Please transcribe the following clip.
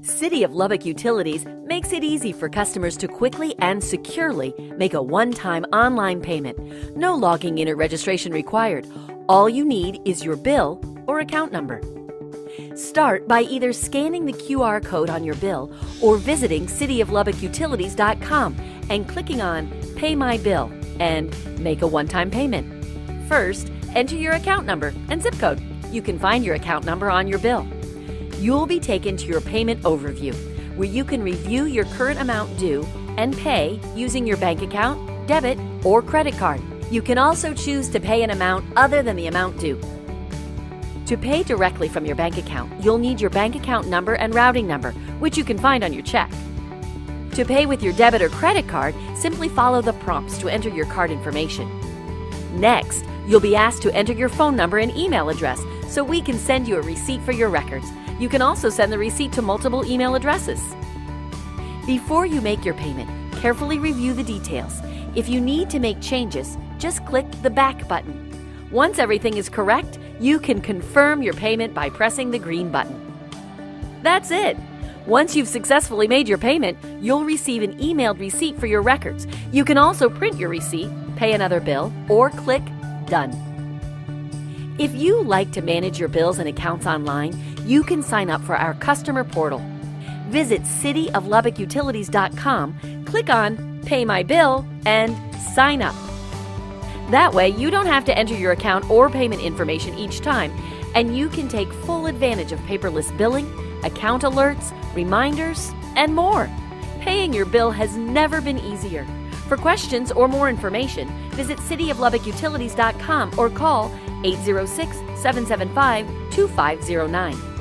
City of Lubbock Utilities makes it easy for customers to quickly and securely make a one-time online payment. No logging in or registration required. All you need is your bill or account number. Start by either scanning the QR code on your bill or visiting cityoflubbockutilities.com and clicking on Pay My Bill and make a one-time payment. First, enter your account number and zip code. You can find your account number on your bill. You'll be taken to your payment overview, where you can review your current amount due and pay using your bank account, debit, or credit card. You can also choose to pay an amount other than the amount due. To pay directly from your bank account, you'll need your bank account number and routing number, which you can find on your check. To pay with your debit or credit card, simply follow the prompts to enter your card information. Next, you'll be asked to enter your phone number and email address so we can send you a receipt for your records. You can also send the receipt to multiple email addresses. Before you make your payment, carefully review the details. If you need to make changes, just click the back button. Once everything is correct, you can confirm your payment by pressing the green button. That's it! Once you've successfully made your payment, you'll receive an emailed receipt for your records. You can also print your receipt, pay another bill, or click Done. If you like to manage your bills and accounts online, you can sign up for our customer portal. Visit cityoflubbockutilities.com, click on Pay My Bill, and sign up. That way, you don't have to enter your account or payment information each time, and you can take full advantage of paperless billing, account alerts, reminders, and more. Paying your bill has never been easier. For questions or more information, visit cityoflubbockutilities.com or call 806-775-2509.